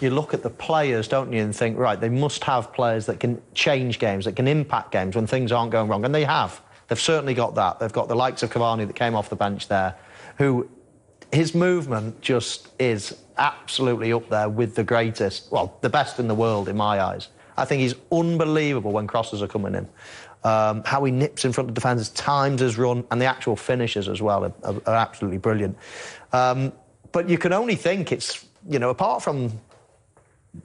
you look at the players, don't you, and think, right, they must have players that can change games, that can impact games when things aren't going wrong. And they have. They've certainly got that. They've got the likes of Cavani that came off the bench there, who his movement just is absolutely up there with the greatest, well, the best in the world in my eyes. I think he's unbelievable when crosses are coming in. How he nips in front of defenders, times his run, and the actual finishes as well are absolutely brilliant. But you can only think it's, you know, apart from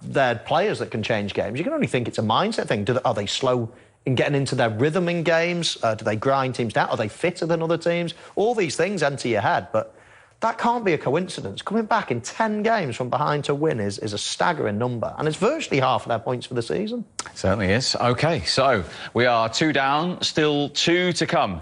their players that can change games, you can only think it's a mindset thing. Are they slow in getting into their rhythm in games? Do they grind teams down? Are they fitter than other teams? All these things enter your head, but that can't be a coincidence. Coming back in 10 games from behind to win is a staggering number, and it's virtually half of their points for the season. Certainly is. OK, so we are 2 down, still 2 to come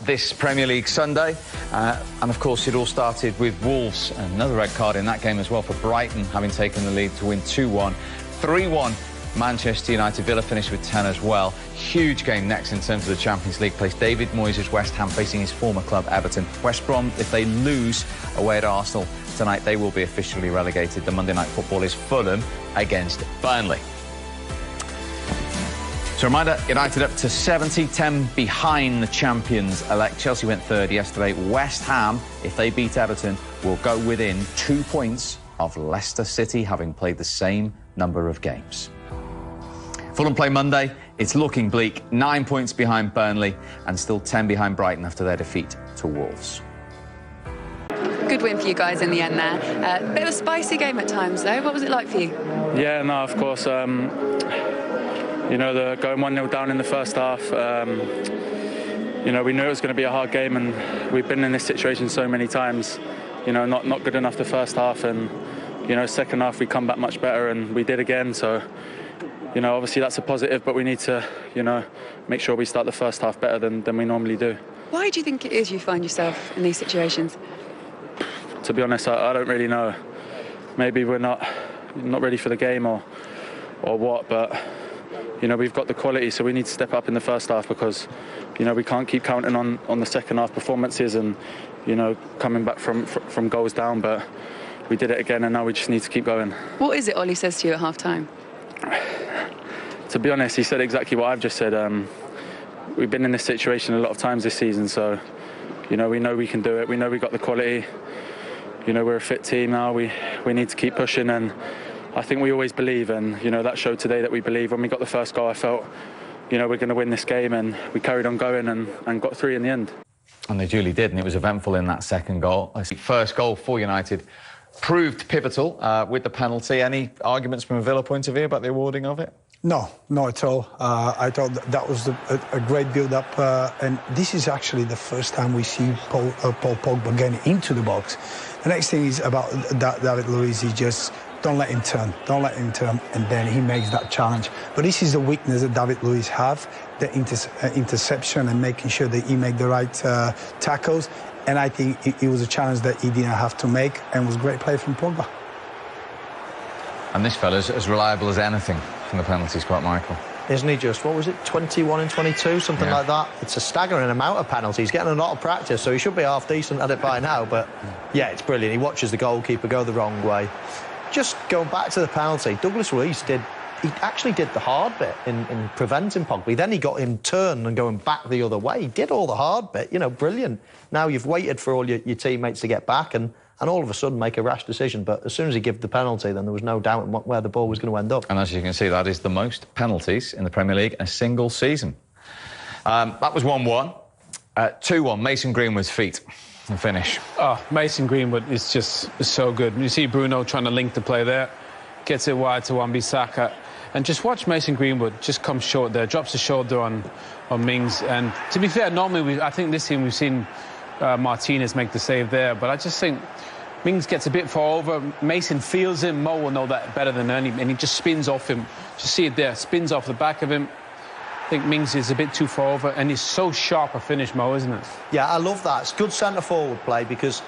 this Premier League Sunday. And, of course, it all started with Wolves. Another red card in that game as well for Brighton, having taken the lead to win 2-1. 3-1. Manchester United. Villa finished with 10 as well. Huge game next in terms of the Champions League place. David Moyes' West Ham facing his former club Everton. West Brom, if they lose away at Arsenal tonight, they will be officially relegated. The Monday Night Football is Fulham against Burnley. So a reminder, United up to 70, 10 behind the champions-elect. Chelsea went third yesterday. West Ham, if they beat Everton, will go within 2 points of Leicester City, having played the same number of games. Fulham play Monday. It's looking bleak. 9 points behind Burnley and still 10 behind Brighton after their defeat to Wolves. Good win for you guys in the end there. Bit of a spicy game at times, though. What was it like for you? Yeah, no, of course. You know, going 1-0 down in the first half, you know, we knew it was going to be a hard game, and we've been in this situation so many times. You know, not good enough the first half, and, you know, second half we come back much better, and we did again. So, you know, obviously that's a positive, but we need to, you know, make sure we start the first half better than we normally do. Why do you think it is you find yourself in these situations? To be honest, I don't really know. Maybe we're not ready for the game or what, but, you know, we've got the quality, so we need to step up in the first half, because, you know, we can't keep counting on the second half performances and, you know, coming back from goals down. But we did it again, and now we just need to keep going. What is it Ollie says to you at half-time? To be honest, he said exactly what I've just said. We've been in this situation a lot of times this season, so, you know we can do it. We know we've got the quality. You know, we're a fit team now. We need to keep pushing, and I think we always believe, and, you know, that showed today that we believe. When we got the first goal, I felt, you know, we're going to win this game, and we carried on going and got 3 in the end. And they duly did, and it was eventful in that second goal. First goal for United proved pivotal with the penalty. Any arguments from a Villa point of view about the awarding of it? No, not at all. I thought that was a great build-up, and this is actually the first time we see Paul Pogba getting into the box. The next thing is about David Luiz. He just don't let him turn, and then he makes that challenge. But this is the weakness that David Luiz have, the interception and making sure that he make the right tackles. And I think it was a challenge that he didn't have to make, and was great play from Pogba. And this fella's as reliable as anything from the penalty spot, Michael. Isn't he just, what was it, 21 and 22, something like that? It's a staggering amount of penalties. He's getting a lot of practice, so he should be half decent at it by now. But, yeah, it's brilliant. He watches the goalkeeper go the wrong way. Just going back to the penalty, Douglas Luiz actually did the hard bit in preventing Pogba. Then he got him turned and going back the other way. He did all the hard bit, you know, brilliant. Now you've waited for all your teammates to get back and all of a sudden make a rash decision. But as soon as he gave the penalty, then there was no doubt where the ball was going to end up. And as you can see, that is the most penalties in the Premier League in a single season. That was 1-1. 2-1, Mason Greenwood's feet. The finish. Oh, Mason Greenwood is just so good. You see Bruno trying to link the play there, gets it wide to Wan-Bissaka, and just watch Mason Greenwood just come short there, drops the shoulder on Mings. And to be fair, normally I think this team we've seen Martinez make the save there, but I just think Mings gets a bit far over. Mason feels him. Mo will know that better than any, and he just spins off him. Just see it there, spins off the back of him. I think Mings is a bit too far over, and he's so sharp a finish, Mo, isn't it? Yeah, I love that. It's good centre-forward play, because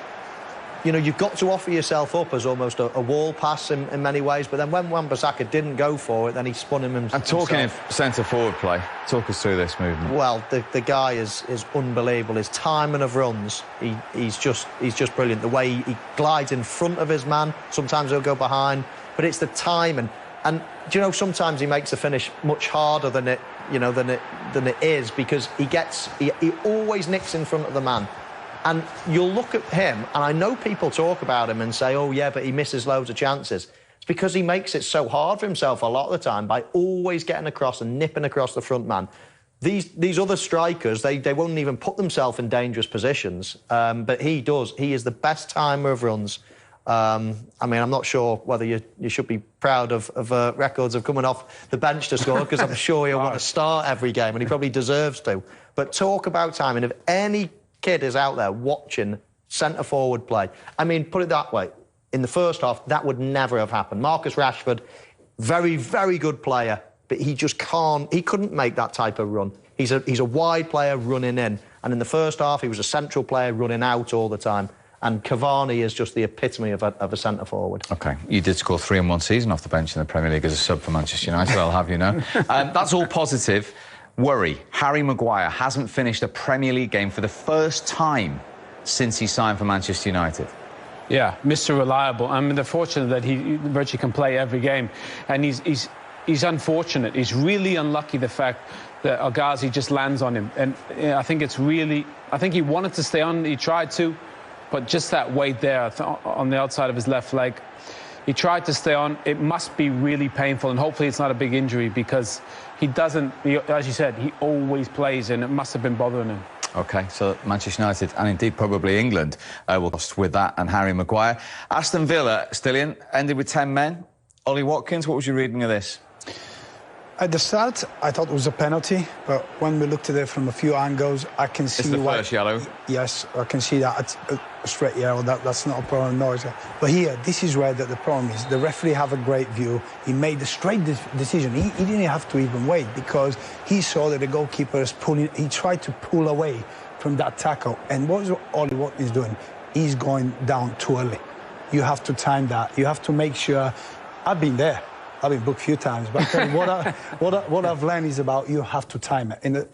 you know, you've got to offer yourself up as almost a wall pass in many ways, but then when Wan-Bissaka didn't go for it, then he spun him himself. And talking of centre-forward play, talk us through this movement. Well, the guy is unbelievable. His timing of runs, he's just brilliant. The way he glides in front of his man, sometimes he'll go behind, but it's the timing. And, do you know, sometimes he makes the finish much harder than it is, because he always nicks in front of the man. And you'll look at him, and I know people talk about him and say, oh, yeah, but he misses loads of chances. It's because he makes it so hard for himself a lot of the time by always getting across and nipping across the front man. These other strikers, they won't even put themselves in dangerous positions, but he does. He is the best timer of runs. I mean, I'm not sure whether you should be proud of records of coming off the bench to score, because I'm sure he'll want to start every game, and he probably deserves to. But talk about timing. If any kid is out there watching centre-forward play, I mean, put it that way, in the first half, that would never have happened. Marcus Rashford, very, very good player, but he just can't, he couldn't make that type of run. He's a wide player running in, and in the first half, he was a central player running out all the time. And Cavani is just the epitome of a centre-forward. OK, you did score 3 in one season off the bench in the Premier League as a sub for Manchester United, I'll have you know. That's all positive. Worry, Harry Maguire hasn't finished a Premier League game for the first time since he signed for Manchester United. Yeah, Mr. Reliable. I mean, they're fortunate that he virtually can play every game. And he's unfortunate. He's really unlucky, the fact that El Ghazi just lands on him. And I think it's really... I think he wanted to stay on, he tried to, but just that weight there on the outside of his left leg, he tried to stay on. It must be really painful, and hopefully it's not a big injury, because he doesn't, as you said, he always plays, and it must have been bothering him. OK, so Manchester United, and indeed probably England, will lost with that and Harry Maguire. Aston Villa, Stillian, ended with 10 men. Ollie Watkins, what was your reading of this? At the start, I thought it was a penalty, but when we looked at it from a few angles, I can see... It's the first yellow? Yes, I can see that. It's a straight yellow, that's not a problem, no. But here, this is where the problem is. The referee have a great view. He made the straight decision. He didn't have to even wait, because he saw that the goalkeeper is pulling... He tried to pull away from that tackle. And what is Ollie Watkins doing? He's going down too early. You have to time that. You have to make sure... I've been there. I've been booked a few times, but what I've learned is about you have to time it.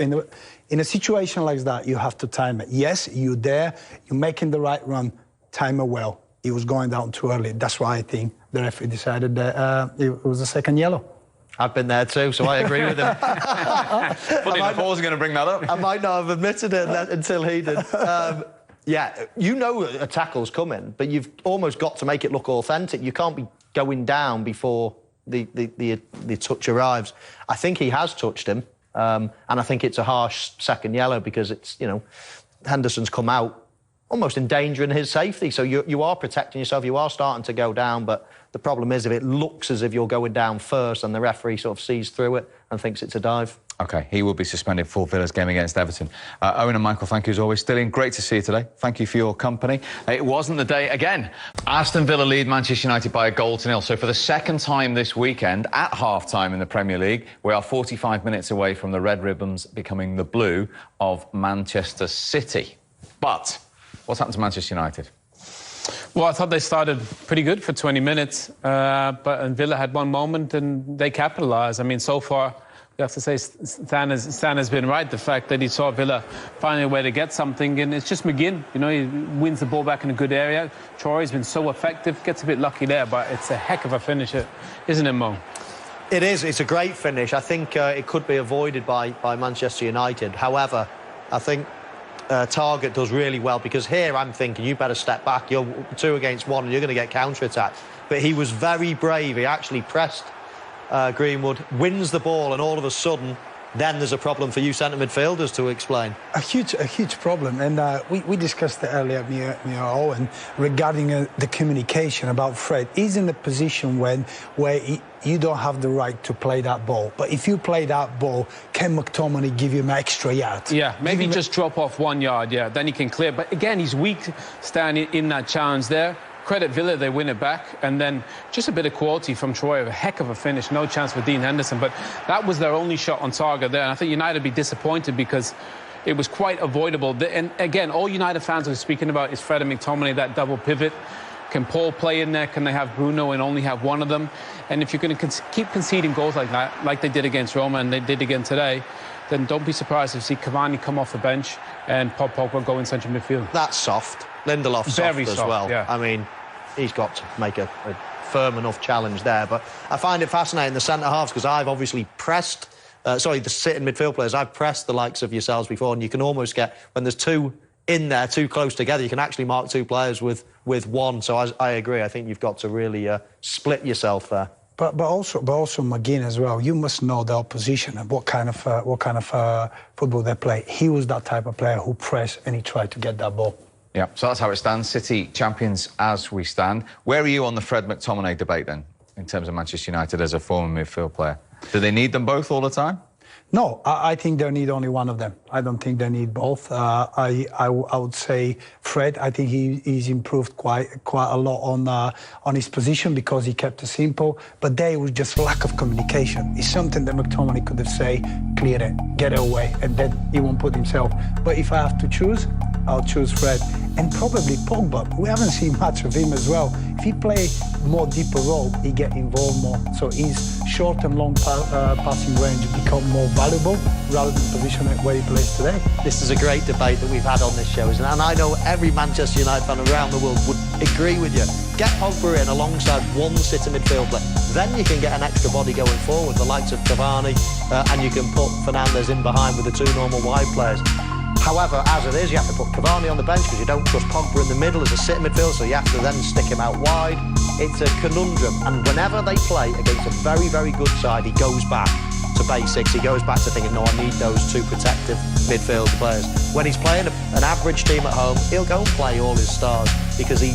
In a situation like that, you have to time it. Yes, you're there, you're making the right run, time it well. He was going down too early. That's why I think the referee decided that it was a second yellow. I've been there too, so I agree with him. Funny enough, I wasn't going to bring that up. I might not have admitted it until he did. Yeah, you know a tackle's coming, but you've almost got to make it look authentic. You can't be going down before the touch arrives. I think he has touched him, and I think it's a harsh second yellow, because it's, you know, Henderson's come out almost endangering his safety. So you are protecting yourself, you are starting to go down, but the problem is if it looks as if you're going down first and the referee sort of sees through it and thinks it's a dive. OK, he will be suspended for Villa's game against Everton. Owen and Michael, thank you as always. Stillian, great to see you today. Thank you for your company. It wasn't the day again. Aston Villa lead Manchester United by 1-0. So for the second time this weekend, at half-time in the Premier League, we are 45 minutes away from the Red Ribbons becoming the blue of Manchester City. But what's happened to Manchester United? Well, I thought they started pretty good for 20 minutes, but Villa had one moment and they capitalised. I mean, so far... You have to say Stan has been right. The fact that he saw Villa finding a way to get something, and it's just McGinn. You know, he wins the ball back in a good area. Troy's been so effective, gets a bit lucky there, but it's a heck of a finish, isn't it, Mo? It is. It's a great finish. I think it could be avoided by Manchester United. However, I think Targett does really well, because here I'm thinking you better step back. You're 2 against 1 and you're going to get counter-attacked. But he was very brave. He actually pressed Greenwood, wins the ball, and all of a sudden then there's a problem for you centre midfielders to explain. A huge problem, and we discussed it earlier, me and Owen, regarding the communication about Fred. He's in a position where you don't have the right to play that ball, but if you play that ball, can McTominay give you an extra yard? Yeah, maybe just drop off 1 yard, yeah, then he can clear. But again, he's weak standing in that challenge there. Credit Villa, they win it back, and then just a bit of quality from Troy, a heck of a finish, no chance for Dean Henderson, but that was their only shot on target there, and I think United would be disappointed, because it was quite avoidable. And again, all United fans are speaking about is Fred and McTominay, that double pivot. Can Paul play in there? Can they have Bruno and only have one of them? And if you're going to keep conceding goals like that, like they did against Roma and they did again today, then don't be surprised if you see Cavani come off the bench and Paul Pogba go in central midfield. That's soft. Lindelof's soft as well. Yeah. I mean, he's got to make a firm enough challenge there. But I find it fascinating, the centre-halves, because I've obviously pressed... the sitting midfield players, I've pressed the likes of yourselves before, and you can almost get... When there's two in there, too close together, you can actually mark two players with one. So I agree. I think you've got to really split yourself there. But also McGinn as well. You must know the opposition and what kind of football they play. He was that type of player who pressed and he tried to get that ball. Yeah, so that's how it stands. City champions as we stand. Where are you on the Fred McTominay debate then, in terms of Manchester United as a former midfield player? Do they need them both all the time? No, I think they need only one of them. I don't think they need both. I would say Fred. I think he's improved quite a lot on his position because he kept it simple. But there was just lack of communication. It's something that McTominay could have said, clear it, get it away, and then he won't put himself. But if I have to choose, I'll choose Fred. And probably Pogba. We haven't seen much of him as well. If he play more deeper role, he get involved more. So his short and long passing range become more valuable rather than position where he plays today. This is a great debate that we've had on this show, isn't it? And I know every Manchester United fan around the world would agree with you. Get Pogba in alongside one sitting midfield player. Then you can get an extra body going forward, the likes of Cavani, and you can put Fernandes in behind with the two normal wide players. However, as it is, you have to put Cavani on the bench because you don't trust Pogba in the middle as a sitting midfield, so you have to then stick him out wide. It's a conundrum, and whenever they play against a very, very good side, he goes back to basics. He goes back to thinking, no, I need those two protective midfield players. When he's playing an average team at home, he'll go and play all his stars because he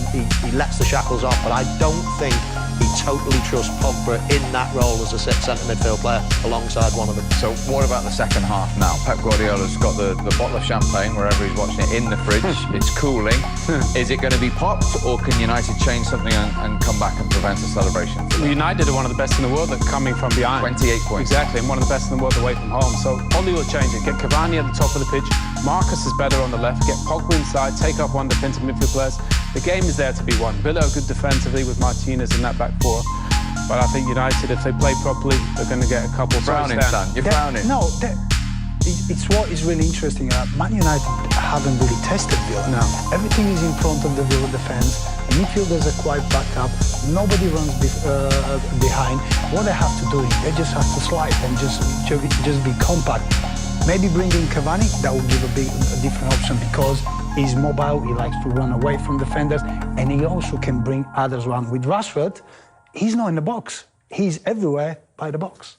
lets the shackles off, but I don't think he totally trusts Pogba in that role as a centre midfield player alongside one of them. So what about the second half now? Pep Guardiola's got the bottle of champagne wherever he's watching it in the fridge. It's cooling. Is it going to be popped, or can United change something and come back and prevent the celebration? United are one of the best in the world at coming from behind. 28 points. Exactly, and one of the best in the world away from home. So Oli will change it. Get Cavani at the top of the pitch. Marcus is better on the left. Get Pogba inside. Take up one defensive midfield players. The game is there to be won. Villa are good defensively with Martinez in that back four. But I think United, if they play properly, they're going to get a couple of frowning, Stan. You're frowning. No, it's what is really interesting. Man United haven't really tested Villa. No. Everything is in front of the Villa defence. The midfielders are quite backed up. Nobody runs behind. What they have to do is they just have to slide and just be compact. Maybe bring in Cavani, that will give a different option because he's mobile, he likes to run away from defenders, and he also can bring others around. With Rashford, he's not in the box. He's everywhere by the box.